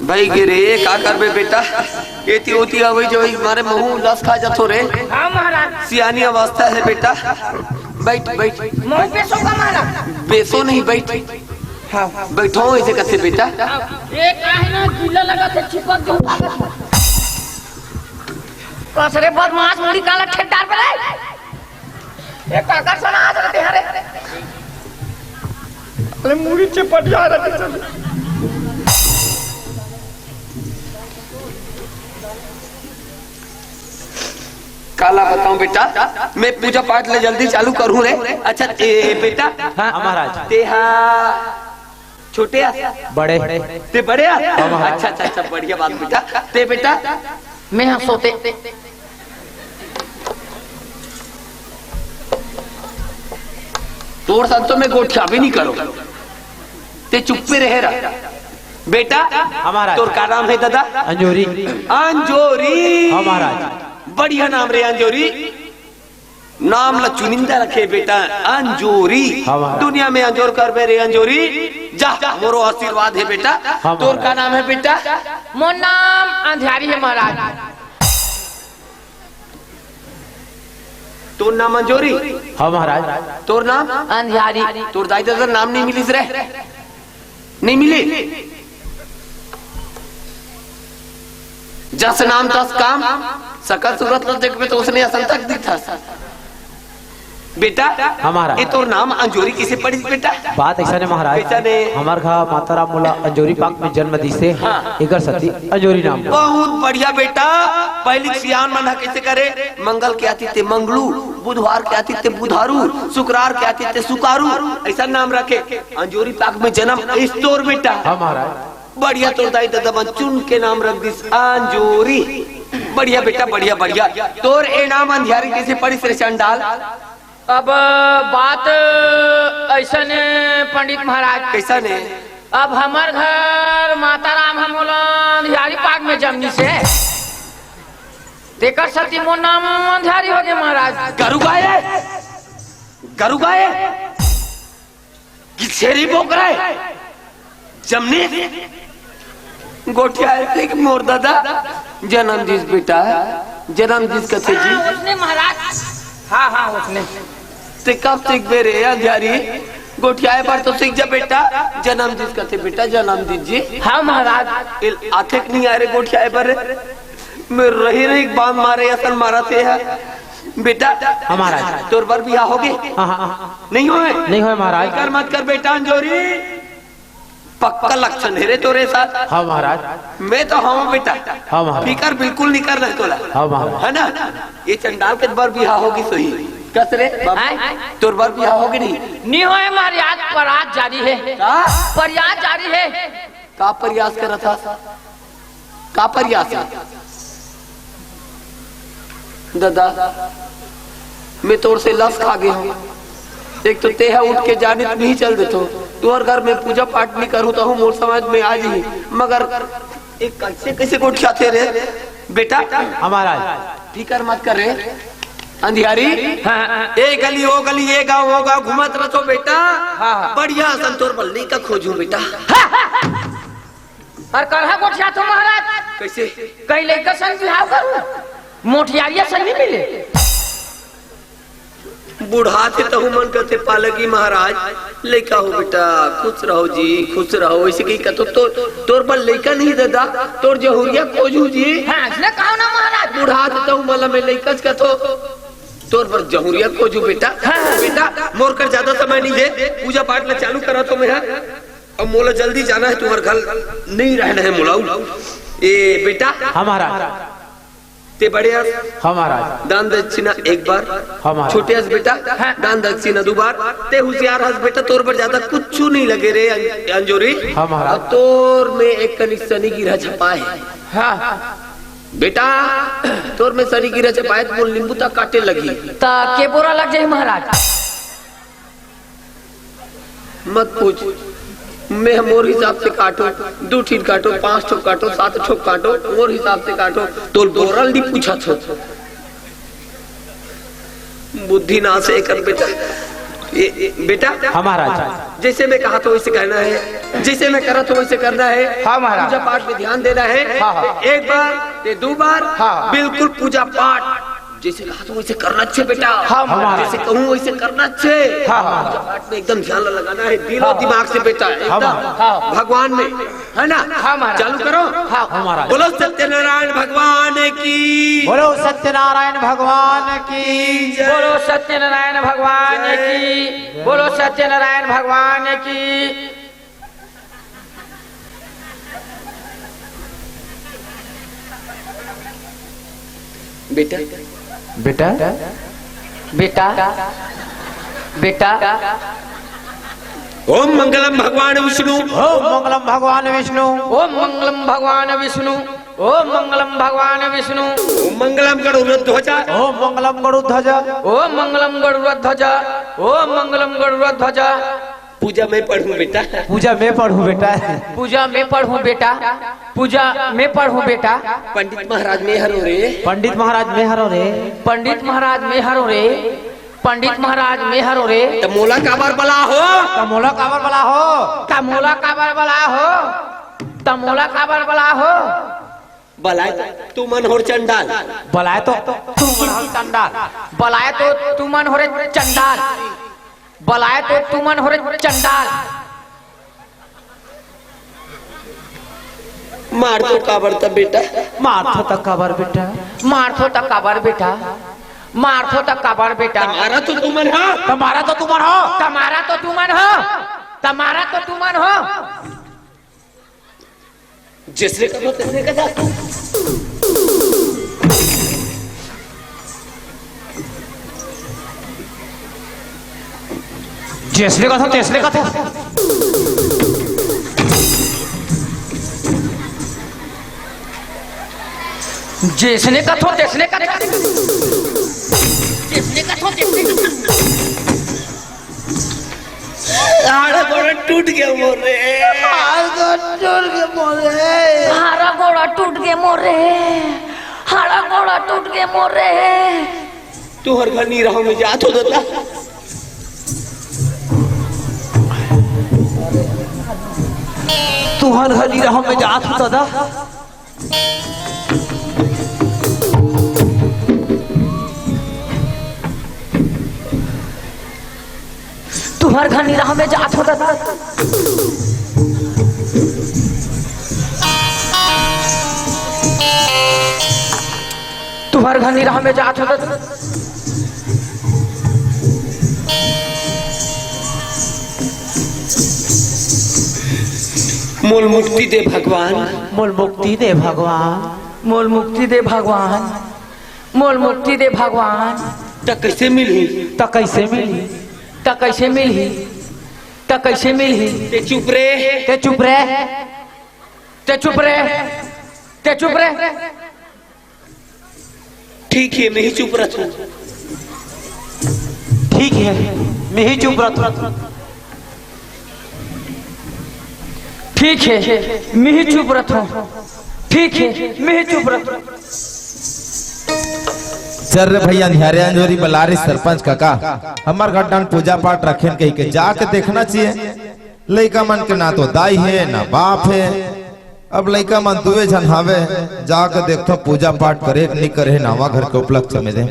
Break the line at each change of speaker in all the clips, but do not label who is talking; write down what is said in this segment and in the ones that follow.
भाई गिरे का करबे बेटा, एती होती अवई जो मारे महू लस खा जातो रे।
हाँ महाराज।
सियानी अवस्था है बेटा, बैठ बैठ।
महू बेसो का महाराज?
बेसो नहीं, बैठ। हाँ बैठो ऐसे कैसे बेटा?
एक काहे ना गीला लगा के चिपक जो कसरे बदमाश मुड़ी काला ठेडार पे ले एक काका सना आज रहते हरे अरे मुड़ी चिपट जा रहा है।
काला बताऊं बेटा, मैं पूजा पाठ ले जल्दी चालू करूं रे। अच्छा बेटा।
हाँ महाराज।
ते छोटे
बड़े
ते बड़े। अच्छा अच्छा अच्छा बढ़िया बात बेटा। ते बेटा
मैं यहाँ सोते
तोर साथ तो मैं गोठिया भी नहीं करो, ते चुप पे रहे रहा बेटा।
हमारा
तोर का नाम है दादा?
अंजोरी।
अंजोरी
हमारा
बढ़िया नाम रे अंजोरी, नाम ला चुनिंदा रखे बेटा अंजोरी। दुनिया में अंजोर कर बे रे अंजोरी, जा मोरो आशीर्वाद है बेटा। तोर का नाम है बेटा?
मोर नाम अंधियारी है महाराज।
तोर नाम अंजोरी?
हाँ महाराज।
तोर नाम
अंधियारी।
तोर दाई दादा नाम नहीं मिलिस रे? नहीं मिली? जस नाम तस काम, सकल सूरत लो देख पे तो उसने असल तक दिखा बेटा।
हमारा
ये तोर नाम अंजोरी किसे पड़ी बेटा?
बात ऐसा ने महाराज, हमार घर माताराम मोला अंजोरी पाक में जन्म दी से एकर सती अंजोरी नाम।
बहुत बढ़िया बेटा। पहली सियान मन कैसे करे, मंगल के आती थे मंगलू, बुधवार के आती थे बुधारू, शुक्रवार के आती थे सुकारू, ऐसा नाम रखे। अंजोरी पाक में जन्म इस तोर बेटा।
हमारा
बढ़िया। तोर दाई दादा चुन के नाम रख दिस अंजोरी। बढ़िया बेटा बढ़िया बढ़िया। तोर ए नाम अंधियारी कैसे पड़ी से चंडाल?
अब बात ऐसा ने पंडित महाराज।
कैसा ने?
अब हमार घर माताराम हम अंधियारी पाक में जमनी से तेकर सती मोर नाम अंधियारी हो गए महाराज।
गरु गाय गरु गाय छेरी बोक रहा है जमने गोठिया मोर दादा जन्म दिस बेटा, जन्म दिस कथे जी?
उसने महाराज। हाँ हाँ उसने।
ते कब सीख बे रे अंधियारी? गोठिया पर तो सीख जा बेटा, जन्म दिस कथे बेटा, जन्म दिस जी।
हाँ महाराज।
आथे नहीं आ रहे गोठिया पर मैं रही रही बांध मारे असल मारा थे है बेटा।
हमारा
तोर पर बियाह हो गए? नहीं होए?
नहीं होए महाराज।
कर मत कर बेटा अंजोरी, पक्का लक्षण है रे तोरे साथ।
हाँ महाराज।
मैं तो हाँ बेटा।
हाँ महाराज।
फिकर बिल्कुल नहीं कर रहे तोला।
हाँ महाराज।
है ना? ये चंडाल के बार बियाह होगी सही कस रे तोर बार बियाह होगी नहीं
होए महाराज। प्रयास जारी है। प्रयास जारी है।
का प्रयास कर रहा था? का प्रयास है दादा? मैं तोर से लस खा गया हूँ। एक तो तेहा उठ के जाने नहीं चल देतो, तू और घर में पूजा पाठ नहीं करूँ तो हूँ मोर समाज में आज ही, मगर एक कैसे कैसे गोठिया थे रे बेटा।
हमारा
फिकर मत कर रे अंधियारी। ए गली ओ गली, ए गाँव वो गाँव घुमत रहो बेटा। बढ़िया संतोर बल्ली का खोजू बेटा।
और करहा गोठिया तो महाराज
कैसे
कहीं लेकर संग बिहाव करूं, मोठियारिया संग नहीं मिले।
बूढ़ा थे तो मन करते पालकी महाराज, लड़का हो बेटा, खुश रहो जी, खुश रहो। ऐसे कही कतो तोर पर लड़का नहीं दादा, तोर जहुरिया खोजू जी।
हाँ इसने कहा ना महाराज।
बूढ़ा थे तो मला में लड़का कतो तोर पर जहुरिया खोजू बेटा। बेटा मोर कर ज्यादा समय नहीं दे, पूजा पाठ में चालू करा तो मैं अब मोला जल्दी जाना है, तुम्हारे घर नहीं रहना है मोलाऊ। ए बेटा
हमारा
ते बड़े
हमारा
दान दक्षिणा एक बार,
हमारा
छोटे हस बेटा दान दक्षिणा दो बार, ते होशियार हस बेटा, तोर पर ज्यादा कुछ नहीं लगे रे अंजोरी।
हमारा
तोर में एक कनिक शनि गिरा छपा है।
हाँ
बेटा तोर में शनि गिरा छपा है तो नींबू तक काटे लगी
ता के बोरा लग जाए महाराज।
मत पूछ, मैं मोर हिसाब से काटो, 2 ठीट काटो, 5 ठोक काटो, 7 ठोक काटो, मोर हिसाब से काटो। तो बोरल नहीं पूछा छो बुद्धि ना से कर बेटा। बेटा
हाँ महाराज।
जैसे मैं कहा तो वैसे कहना है, जैसे मैं करा तो वैसे करना है।
हाँ महाराज।
पूजा पाठ में ध्यान देना है।
हाँ।
एक बार ये 2 बार बिल्कुल पूजा पाठ जैसे कहा तो वैसे करना अच्छे बेटा।
हाँ महाराज।
जैसे कहूँ वैसे करना अच्छे। पूजा पाठ में एकदम ध्यान लगाना है, दिल और दिमाग से बेटा, एकदम भगवान में, है ना।
हाँ महाराज।
चालू करो।
हाँ महाराज।
बोलो सत्यनारायण भगवान की,
बोलो सत्यनारायण भगवान की,
बोलो सत्यनारायण भगवान की, बोलो सत्यनारायण भगवान की।
बेटा
बेटा
बेटा बेटा
ओम मंगलम भगवान विष्णु,
ओम मंगलम भगवान विष्णु,
ओम मंगलम भगवान विष्णु, ओम मंगलम भगवान विष्णु,
ओम मंगलम गरुड़ध्वजा,
ओम मंगलम गरुड़ध्वजा,
ओम मंगलम गरुड़ध्वजा, ओम मंगलम गरुड़ध्वजा।
पूजा में पढ़ूं बेटा,
पूजा में पढ़ूं बेटा,
पूजा में पढ़ूं बेटा, पूजा में पढ़ूं बेटा।
पंडित महाराज में हरो रे,
पंडित महाराज में हरो रे,
पंडित महाराज में हरो रे, पंडित महाराज में हरो रे।
तमोला काबर बला हो,
तमोला काबर बला हो,
तमोला काबर बला हो, तमोला काबर बला हो।
बलाए तू मन हो चंडाल,
बलाए तो तू मन चंडाल,
बलाए तो तू मन हो रे चंडाल, बलाए तो तू मन हो रे चंडाल।
मार तो काबर तब बेटा,
मार तो तक काबर बेटा,
मार तो तक काबर बेटा, मार तो तक काबर बेटा।
हमारा तो तू मन हो,
तुम्हारा तो तुम हो,
तुम्हारा तो तू मन हो, तुम्हारा तो तू मन हो।
जिसने कहा तेरे कहा तू,
जैसले का था तैसले का था।
जिसने का थो तिसने का था, जिसने का थो तिसने का था।
हाड़ा गोड़ा टूट गया मोर रे,
हाड़ा गोड़ा टूट के मोरे, हाड़ा गोड़ा टूट के मोरे।
तू हर घर नहीं रहा में जात हो देता।
तू हर हरी रहा में जात होता था।
तू हर घर नहीं रहा में जात होता था। तू हर घर नहीं रहा में जात होता था।
मोल मुक्ति दे भगवान,
मोल मुक्ति दे भगवान,
मोल मुक्ति दे भगवान, मोल मुक्ति दे भगवान।
तो कैसे मिली,
तो कैसे मिली,
तो कैसे मिली, तो कैसे मिली।
ते चुप रे,
ते चुप रे,
ते चुप रे, ते चुप रे।
ठीक है मैं ही चुप रहा,
ठीक है मैं ही चुप रहा,
ठीक है मैं ही चुप रहा हूँ, ठीक है मैं ही चुप रहा हूँ।
चल रे भैया निहारे अंजोरी बलारी सरपंच काका हमार घटना पूजा पाठ रखें कही के जाके देखना चाहिए। लइका मन के ना तो दाई है ना बाप है, अब लइका मन दुए जन हावे, जाके देखो पूजा पाठ करे नहीं करे नावा घर के उपलक्ष्य में दे।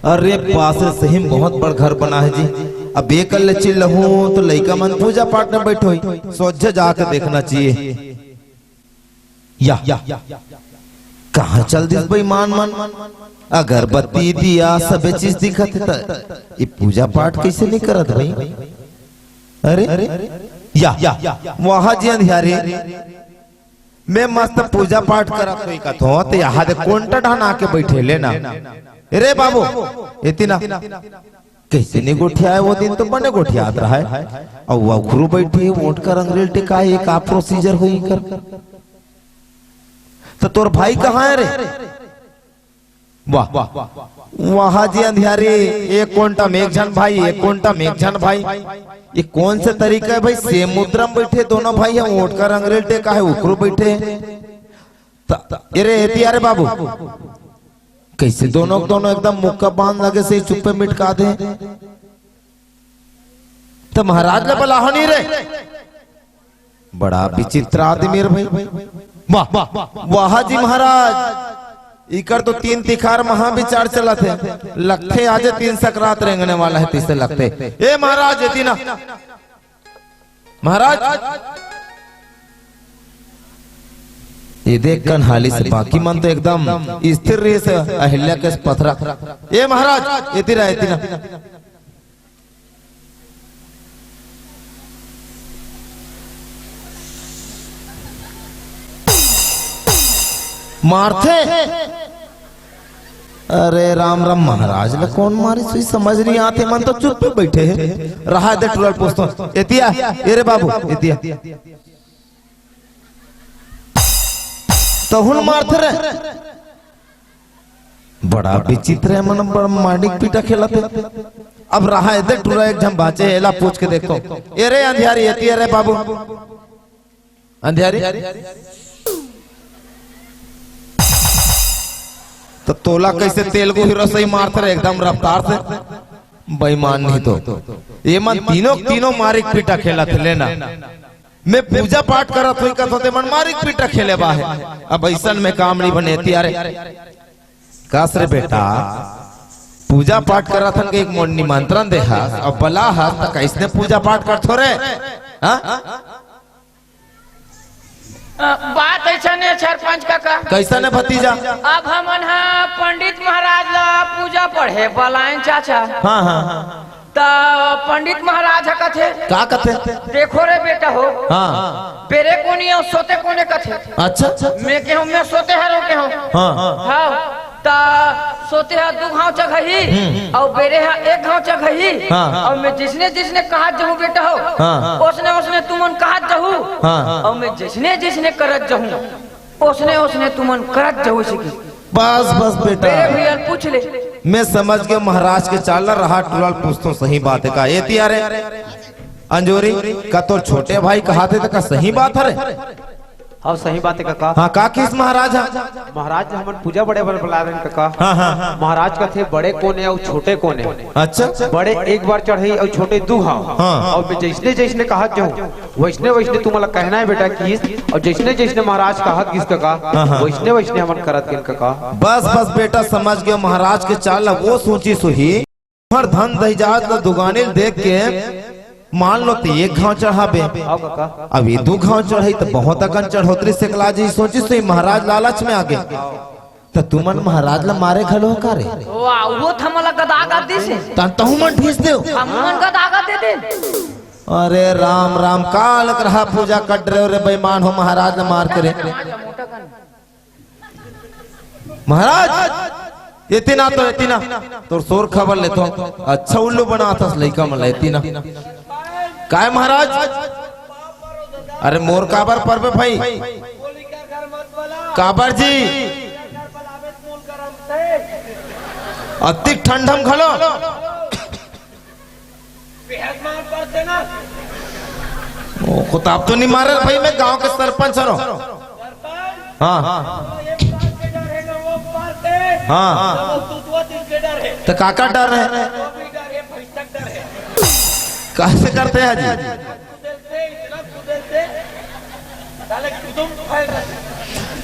अरे पास सही बहुत बड़ घर बना है जी, अब एक कल चिल्ल हूँ तो लइका मन पूजा पाठ में बैठो ही, सोच जाके देखना चाहिए। या कहाँ चल दिस भाई मान अगरबत्ती दिया सब चीज दिखत है, ये पूजा पाठ कैसे नहीं करत भाई। अरे या वहाँ जी अंधियारे मैं मस्त पूजा पाठ करत हुई कथो तो यहाँ दे कोंटा ढाना के बैठे लेना। अरे बाबू इतना कैसे नहीं गोठिया है, वो दिन तो बने गोठिया रहा है, और वह गुरु बैठी वोट कर अंग्रेज टिका एक आप प्रोसीजर हुई कर। तो तोर भाई कहाँ है रे, वाह वहाँ जी अंधियारी एक कोंटा में एक जन भाई, एक कोंटा में एक जन भाई, ये कौन से तरीका है भाई। सेम मुद्रा में बैठे दोनों भाई है, वोट कर अंग्रेज टेका है उकरू बैठे। अरे बाबू कैसे दोनों एकदम मुक्का बांध लगे से चुप्पे मिटका दे। तो महाराज ने बोला हो नहीं रे, बड़ा विचित्र आदमी रे भाई। वाह वाह जी महाराज, इकर तो 3 तिखार महाविचार चला थे, लगते आज 3 सकरात रेंगने वाला है, तीसरे लगते ए महाराज ये ना महाराज, ये देख कन्हाली से बाकी मन तो एकदम स्थिर रही से अहिल्या के पथरा। ए महाराज ये ना मारते। अरे राम राम महाराज ने कौन मारी सुई समझ नहीं आते, मन तो चुप पे बैठे हैं। रहा दे टुरल पूछतो एतिया ए रे बाबू एतिया तो हुन मारते रे, बड़ा विचित्र है मन, बड़ा माडिक पीटा खेलते। अब रहा दे टुरल एक जम बाचे एला पूछ के देखो ए रे अंधियारी एतिया रे बाबू अंधियारी तो तोला कैसे तेलुगु हीरो से ही मारते रहे एकदम रफ्तार से, बेईमान नहीं तो ये मन तीनों मारिक पीटा खेला थे लेना। मैं पूजा पाठ करत हुई कहते मन मारिक पीटा खेले बा है। अब ऐसन में काम नहीं बने तियारे कास रे बेटा, पूजा पाठ करत हन के एक मोड़ निमंत्रण दे हा और बला हा त कैसने पूजा पाठ करथो रे। हां
बात ऐसा ने सरपंच काका,
कैसा ने भतीजा,
अब हमन पंडित महाराज ला पूजा पढ़े बलायन चाचा।
हाँ हाँ हाँ
तो पंडित महाराज कथे
का कथे,
देखो रे बेटा हो
हाँ
बेरे कोनी और सोते कोने कथे।
अच्छा अच्छा
मैं के हूं, मैं सोते हरो के हूं।
हाँ
हाँ ता सोते है 2 घाव चघही और बेरे है 1 घाव चघही।
हाँ।
और मैं जिसने कहा जहू बेटा हो
हाँ।
उसने तुमन कहा जहू।
हाँ।
और मैं जिसने करत जहू उसने तुमन करत जहू सीखी।
बस बस बेटा
बेरे भैया पूछ ले,
मैं समझ गया महाराज के चाल रहा टुरल पूछतो सही बात है का ये तियारे अंजोरी का तो छोटे भाई कहाते थे का सही बात है रे।
अब सही बात है काका।
हाँ का किस महाराज
महाराज हमन पूजा बड़े बड़े बुला रहे हैं काका।
हाँ हाँ
महाराज का थे बड़े कोने और छोटे कोने।
अच्छा
बड़े एक बार चढ़ई और छोटे 2 घाव।
हाँ।
और जैसने कहा जाऊँ वैसने तुम्हारा कहना है बेटा किस, और जैसने महाराज कहा किस काका वैसने हमन करत के काका।
बस बस बेटा समझ गया महाराज के चाल वो सोची सुही हर धन दहिजात दुगाने देख के मान लो तो 1 घाव चढ़ाबे, अब ये 2 घाव चढ़ाई तो बहुत अकन चढ़ोतरी से कला जी सोची सुई महाराज लालच में आगे तो तुमन महाराज ला मारे घलो का रे।
वाह वो थमला गदा गद्दी से
तन तहु मन ठीस देओ,
हमन गदा गद्दी दे।
अरे राम राम काल रहा पूजा कट रहे रे बेईमान हो, महाराज ला मार करे। महाराज इतना तो शोर खबर लेतो अच्छा उल्लू बना था लइका मन इतना काय महाराज। अरे मोर काबर पर पे भाई काबर जी अतिक ठंडम खलो खुताब तो नहीं मारे भाई, मैं गांव के सरपंच हूँ। हाँ हाँ तो काका डर है कैसे करते हैं जी।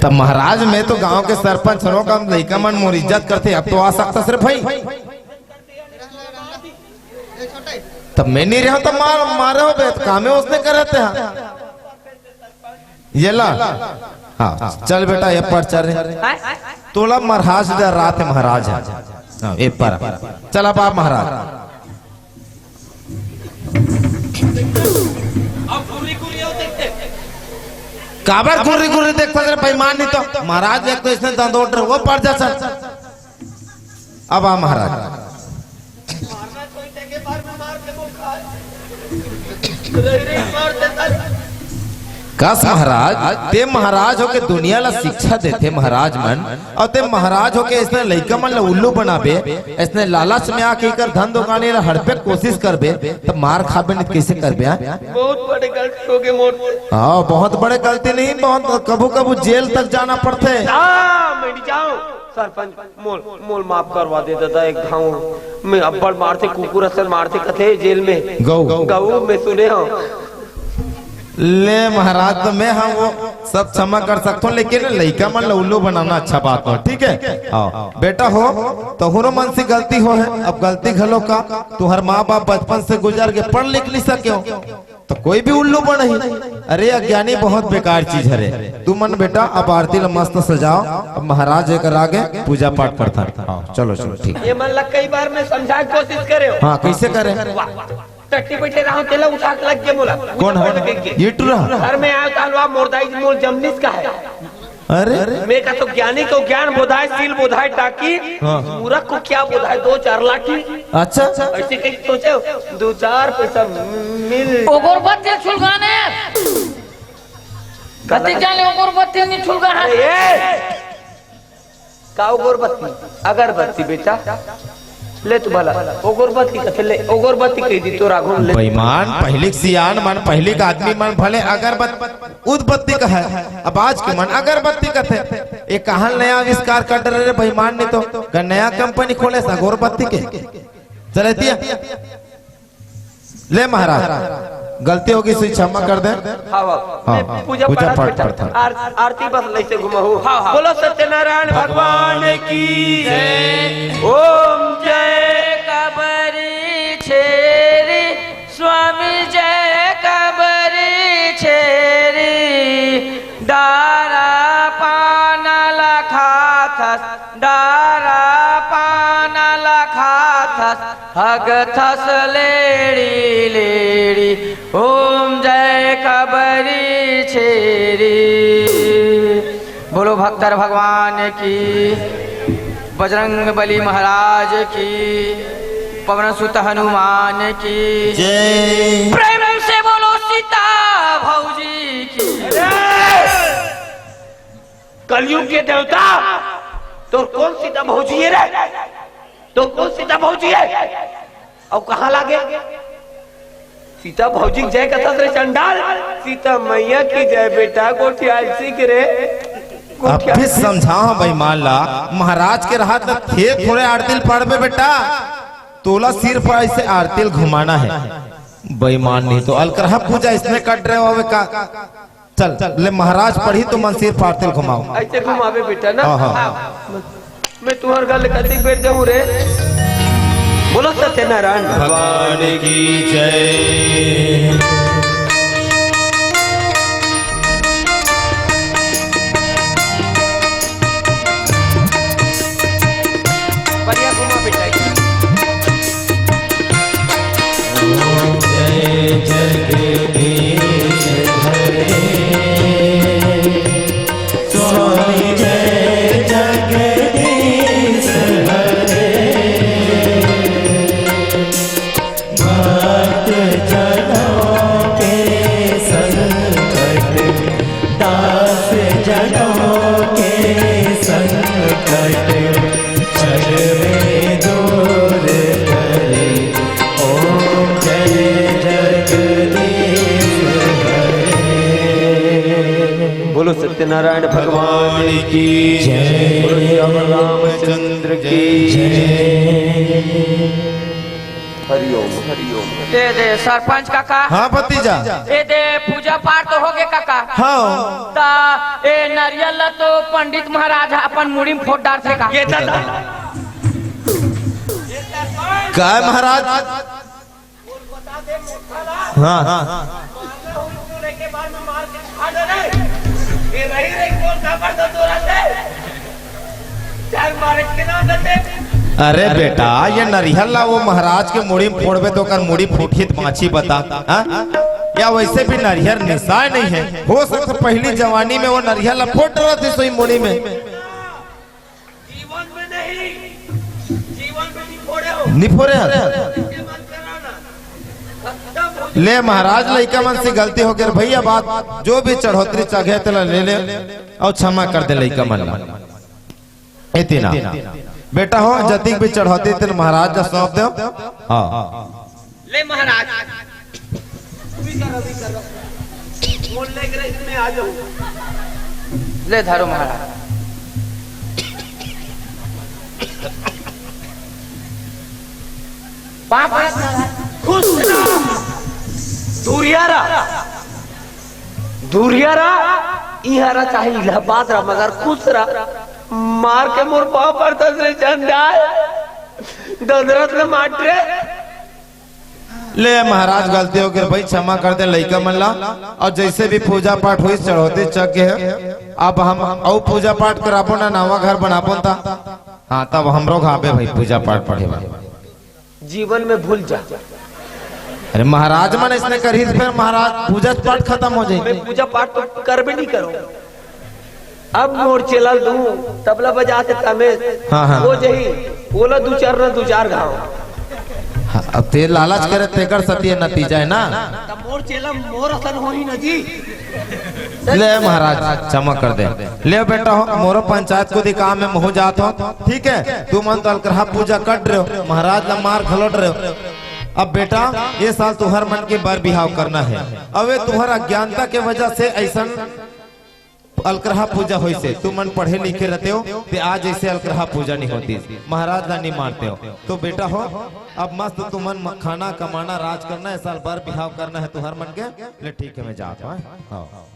तब महाराज मैं तो गांव के सरपंच हूँ का लड़का मन मोर इज्जत करते, अब तो आ सकता सिर्फ भाई। तब मैं नहीं रहा तब मारे हो बे कामे उसने कर रहते हैं ये ला। हाँ चल बेटा ये पर चल रहे तोला महाराज रात है महाराज है। हाँ ये पर चल अब आप महाराज काबर गुर्री गुर्री देखता जरा बेईमान नहीं तो महाराज एक तो इसने दंदोट वो पड़ जा सर। अब आ महाराज कस महाराज ते महाराज होके दुनिया ला शिक्षा देते महाराज मन, और ते महाराज होके इसने लइका मन ला उल्लू बनाबे, इसने लालच में आके कर धन दुकाने ला हड़पे कोशिश करबे, तब मार खाबे नहीं कैसे करबे?
बहुत बड़े गलती हो गए मोर।
हाँ बहुत बड़े गलती नहीं, बहुत कबू कबू जेल तक जाना पड़ते।
मैं नहीं जाऊँ सरपंच, मोल मोल माफ करवा दे दादा। एक गाँव में अब्बड़ मारते, कुकुर असर मारते कथे जेल में, गऊ में सुने हो।
ले महाराज तो मैं हम वो सब क्षमा कर सकता हूँ, लेकिन लड़का मन उल्लू बनाना अच्छा बात हो, ठीक है? बेटा हो तो हुनो मन से गलती हो है, अब गलती घलो का तुहर माँ बाप बचपन से गुजर के पढ़ लिख नहीं सके तो कोई भी उल्लू बन ही। अरे अज्ञानी बहुत बेकार चीज है रे। तू मन बेटा अब आरती ला मस्त सजाओ, अब महाराज एक आगे पूजा पाठ करता। चलो चलो ठीक।
ये मन लग कई बार मैं समझाने की कोशिश करे हो।
हाँ कैसे करे?
टट्टी बैठे रहा तेला उठा के लग गया बोला।
कौन है ये टूरा?
घर में आया तालवा मोरदाई मोर जमनीस का है।
अरे
मैं का तो ज्ञानी को ज्ञान बोधाए, सील बोधाए टाकी, मूर्ख को क्या बोधाए 2-4 लाठी।
अच्छा
ऐसे कहीं सोचे 2-4 पैसा मिल।
अगरबत्ती छुलगाने कति जाने अगरबत्ती नहीं छुलगा है।
का अगरबत्ती? अगरबत्ती बेटा ले तू भला अगरबत्ती कथे ले, अगरबत्ती कह दी तो राघव ले।
बेईमान पहले सियान मन, पहले का आदमी मन भले अगरबत्ती उदबत्ती का है, अब आज के मन अगरबत्ती कथे। ये कहाँ नया आविष्कार कर रहे बेईमान ने तो नया कंपनी खोले अगरबत्ती के चलती। ले महाराज गलती होगी सो क्षमा कर दे।
हाँ पूजा पाठ करता। आरती बस लैसे घुमा हो। बोलो सत्यनारायण भगवान की जय। ओम जय कबरी छेरी स्वामी जय कबरी छेरी, डारा पान लखाथस, डारा पान लखाथस, हग थस लेड़ी लेड़ी। ओम जय कबरी छेरी। बोलो भक्तर भगवान की, बजरंग बली महाराज की, पवन सुत हनुमान की
जय।
प्रेम से बोलो सीता भौजी की। कलयुग के देवता तो कौन सीता भौजी है रे? तो कौन सीता भौजी है? और कहाँ लागे? सीता भौजी जय कथा रे चंडाल, सीता मैया की जय बेटा। गोठी आलसी के रे
अब भी समझाओ बेईमान ला, महाराज के राहत थे थोड़े आरतिल पढ़बे बेटा, तोला सिर पर ऐसे आरतिल घुमाना है। बेईमान नहीं तो अलकरहा पूजा इसमें कट रहे हो का। चल ले महाराज पढ़ी तो मन सिर पर आरतिल घुमाओ।
ऐसे घुमावे बेटा ना। मैं तुम्हार गल कती बैठ जाऊं रे। बोलो सत्यनारायण
भगवान की जय।
बढ़िया घुमा बेटा।
जय जगदीश हरे, स्वामी जय जगदीश हरे, भक्त जनों के संकट, दास जनों के संकट, क्षण में दूर करे। ओम जय जगदीश हरे।
बोलो सत्यनारायण भगवान
की जय।
बोलो श्याम रामचंद्र की
जय।
हरिओम हरिओम।
दे दे सरपंच काका।
हाँ भतीजा।
ए दे पूजा पाठ तो हो गए काका।
हाँ
ता ए नारियल तो पंडित महाराज अपन मुड़ी में फोट डाल थे का।
ये दादा
काय महाराज? हाँ अरे बेटा ये नरिहल ला वो महाराज के मुड़ी में फोड़बे तो कर मुड़ी फूटी तो माछी बता। या वैसे भी नरिहर निशान नहीं है, हो सकता पहली जवानी में वो नरिहल ला फोड़ रहा थी सोई मुड़ी में।
जीवन में नहीं, जीवन में नहीं फोड़े हो।
नहीं फोड़े
खत्म हो
ले महाराज लइका मन से गलती हो गई भैया बात जो भी चढ़ोतरी चाहे तेला ले ले और क्षमा कर दे लइका मन ला इतना बेटा हो जतिक भी चढ़ोतरी तेल महाराज का सौंप दो। हाँ
ले महाराज मोल लेकर इसमें आ जाओ।
ले धरो महाराज। पाप
खुश दूरियारा दूरियारा इहारा चाहे इलाहाबाद रहा मगर खुश रहा मार के मोर पाव पर तसरे चंदाय दंदरत ने माटरे।
ले महाराज गलती हो गई भाई क्षमा कर दे लइका मन ला और जैसे भी पूजा पाठ हुई चढ़ौती चक है अब हम और पूजा पाठ कराबो ना नवा घर बनाबो ता। हाँ तब हमरो घाबे भाई पूजा पाठ पढ़े
जीवन में भूल जा।
अरे महाराज मन इसने करी फिर महाराज पूजा पाठ खत्म हो जाएगी।
मैं पूजा पाठ तो कर भी नहीं करूं। अब मोर चला दूं तबला बजाते तमें
हाँ।
वो जही बोला दो चार घाव।
अब तेल लालच करे तेकर सत्य नतीजा है ना।
तब मोर चला मोर असर हो ही न जी।
ले महाराज क्षमा कर दे। ले बेटा हो मोरो पंचायत को दी काम में मुँह जात हो ठीक है तू मन तो अलकरहा पूजा कर रहे हो महाराज ला मार खलोट रहे हो। अब बेटा ये साल तुहर मन के बर बिहाव करना है। अब तुहर अज्ञानता के वजह से ऐसा अलकरहा पूजा हुई से तू मन पढ़े लिखे रहते हो ते आज ऐसे अलकरहा पूजा नहीं होती महाराज ला नहीं मारते हो। तो बेटा हो अब मस्त तुमन खाना कमाना राज करना है साल बार बिहाव करना है तुहर मन के ले ठीक है मैं जाता हूँ।